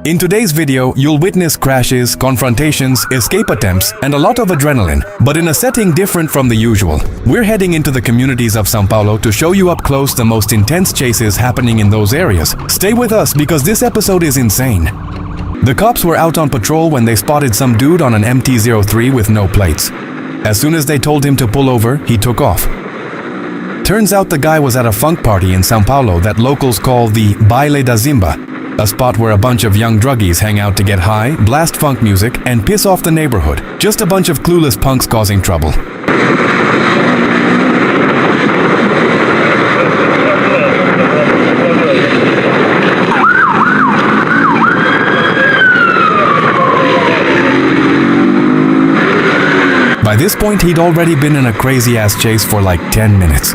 In today's video, you'll witness crashes, confrontations, escape attempts, and a lot of adrenaline, but in a setting different from the usual. We're heading into the communities of São Paulo to show you up close the most intense chases happening in those areas. Stay with us because this episode is insane. The cops were out on patrol when they spotted some dude on an MT-03 with no plates. As soon as they told him to pull over, he took off. Turns out the guy was at a funk party in São Paulo that locals call the Baile da Zimba, a spot where a bunch of young druggies hang out to get high, blast funk music, and piss off the neighborhood. Just a bunch of clueless punks causing trouble. By this point, he'd already been in a crazy-ass chase for like 10 minutes.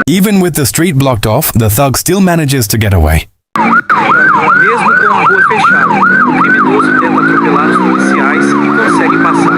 Even with the street blocked off, the thug still manages to get away. Mesmo com a rua fechada, o criminoso tenta atropelar os policiais e consegue passar.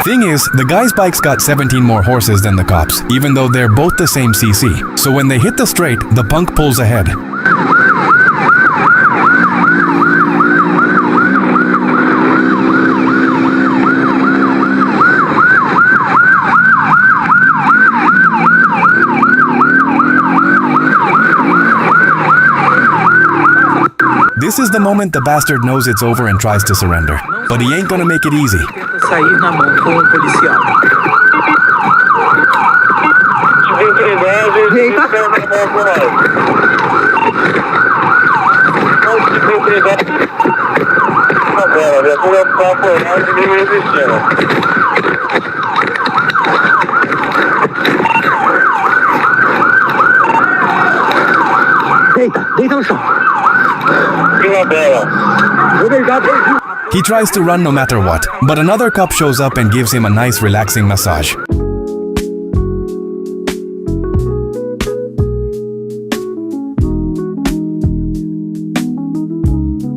Thing is, the guy's bike's got 17 more horses than the cops, even though they're both the same CC. So when they hit the straight, the punk pulls ahead. This is the moment the bastard knows it's over and tries to surrender. But he ain't gonna make it easy. Sair na mão com o policial. Deita no chão. Vou deitar. He tries to run no matter what, but another cop shows up and gives him a nice relaxing massage.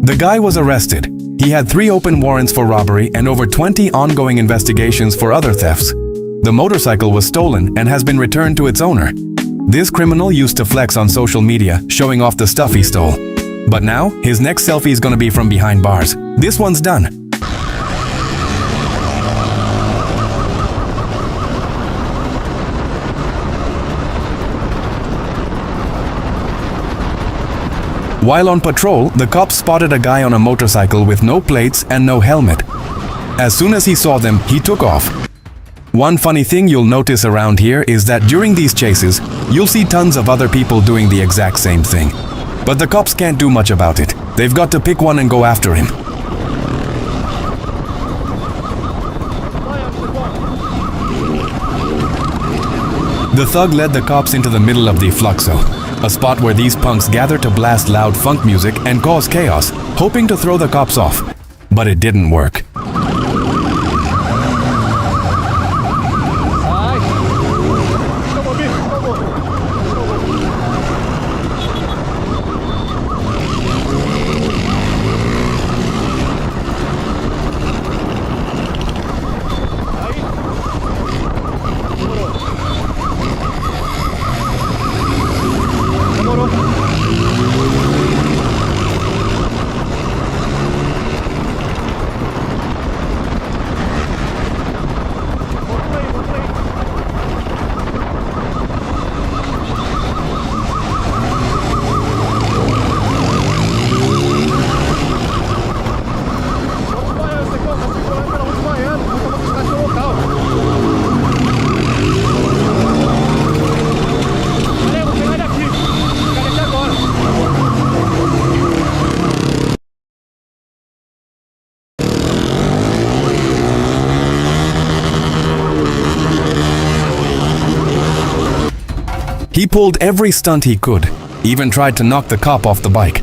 The guy was arrested. He had 3 open warrants for robbery and over 20 ongoing investigations for other thefts. The motorcycle was stolen and has been returned to its owner. This criminal used to flex on social media, showing off the stuff he stole. But now, his next selfie is gonna be from behind bars. This one's done. While on patrol, the cops spotted a guy on a motorcycle with no plates and no helmet. As soon as he saw them, he took off. One funny thing you'll notice around here is that during these chases, you'll see tons of other people doing the exact same thing. But the cops can't do much about it. They've got to pick one and go after him. The thug led the cops into the middle of the Fluxo, a spot where these punks gather to blast loud funk music and cause chaos, hoping to throw the cops off. But it didn't work. He pulled every stunt he could, even tried to knock the cop off the bike.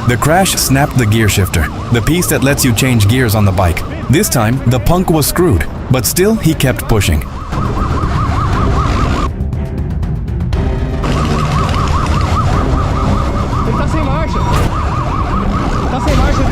The crash snapped the gear shifter, the piece that lets you change gears on the bike. This time, the punk was screwed, but still he kept pushing. Tá sem marcha. Tá sem marcha.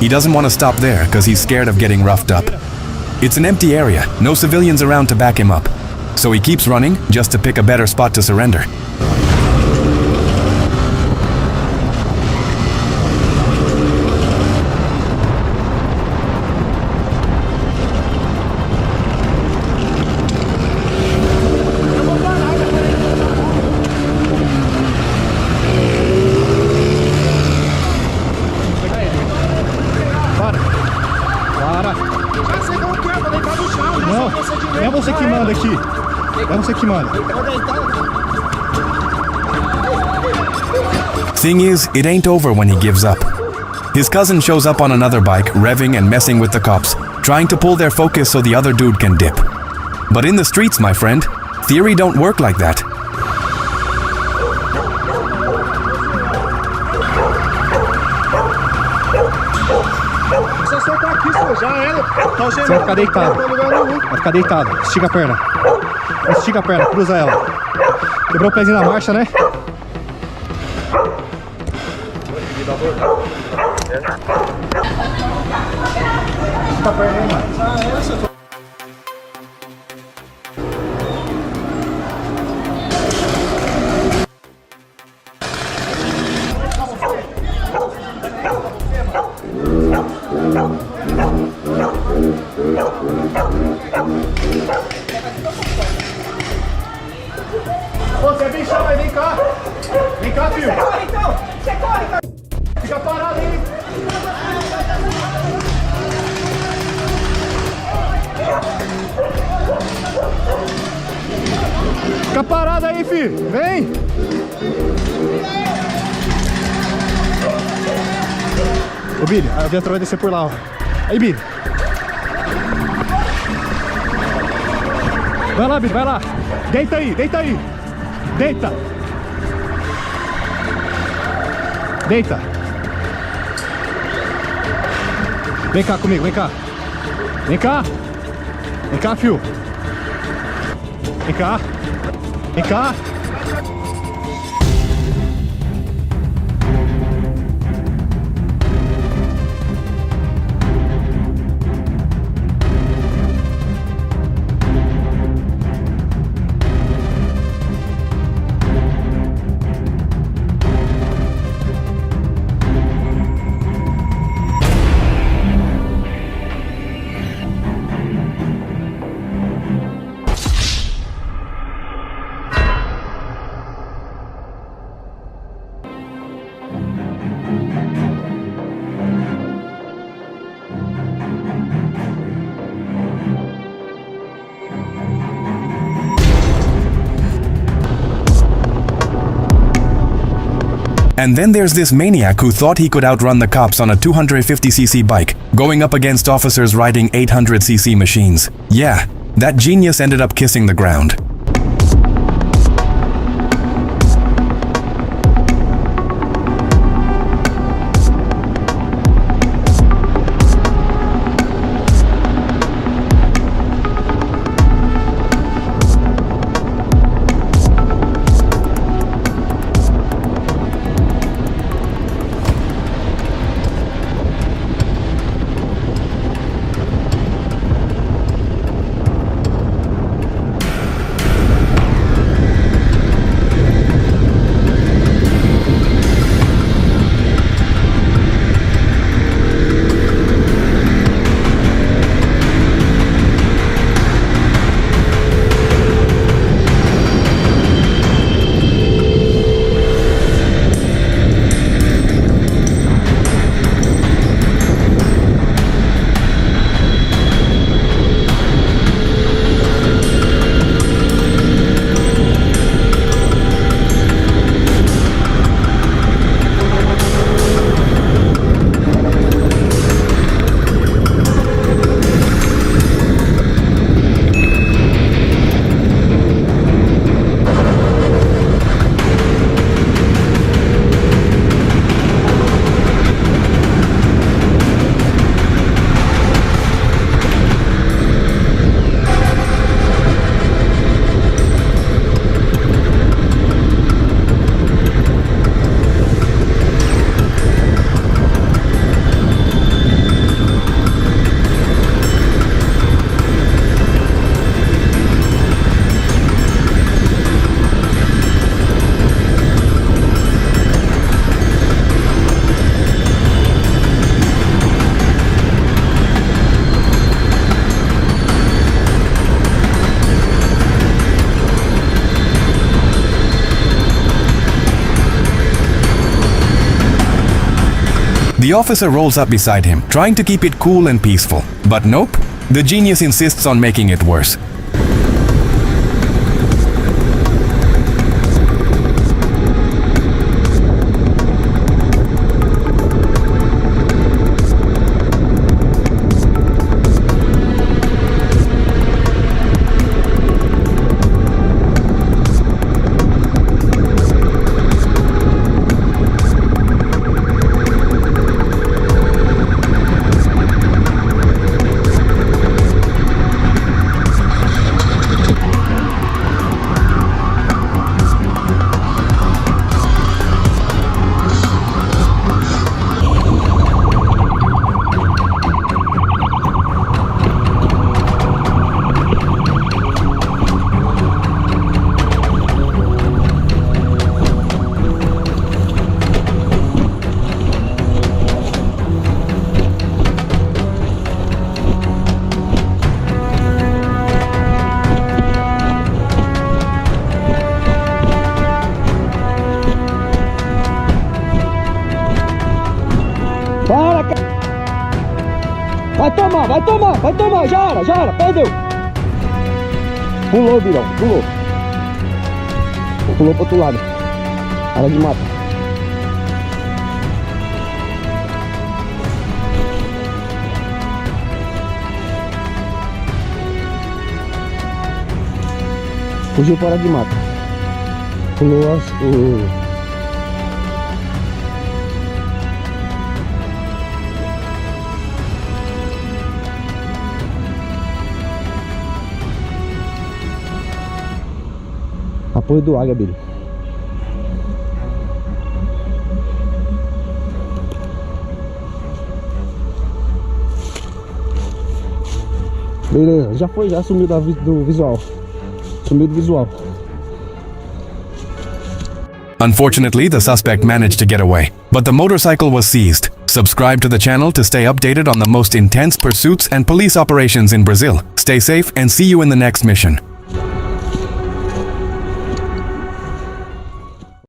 He doesn't want to stop there because he's scared of getting roughed up. It's an empty area, no civilians around to back him up. So he keeps running just to pick a better spot to surrender. Não, é você que manda aqui. É você que manda. Thing is, it ain't over when he gives up. His cousin shows up on another bike, revving and messing with the cops, trying to pull their focus so the other dude can dip. But in the streets, my friend, theory don't work like that. Você vai ficar deitado. Vai ficar deitado. Estica a perna. Estica a perna, cruza ela. Quebrou o pezinho na marcha, né? Estica a perna aí, mano. Ô, você é bichão aí, vem cá. Vem cá, filho. Você corre então. Você corre, cara. Fica parado aí. Fica parado aí, filho. Vem. Ô, Billy, a viatura vai descer por lá, ó. Aí, Billy. Vai lá, Billy, vai lá. Deita aí, deita aí. Deita. Deita. Vem cá comigo, vem cá. Vem cá. Vem cá, fio. Vem cá. Vem cá. And then there's this maniac who thought he could outrun the cops on a 250cc bike, going up against officers riding 800cc machines. Yeah, that genius ended up kissing the ground. The officer rolls up beside him, trying to keep it cool and peaceful. But nope, the genius insists on making it worse. tomar, já era, perdeu. Pulou, Birão, pulou. Pulou pro outro lado. Área de mata. Fugiu para de mata. Pulou o... apoio do águia, Billy. Beleza, já foi, já sumiu do visual. Sumiu do visual. Unfortunately, the suspect managed to get away, but the motorcycle was seized. Subscribe to the channel to stay updated on the most intense pursuits and police operations in Brazil. Stay safe and see you in the next mission.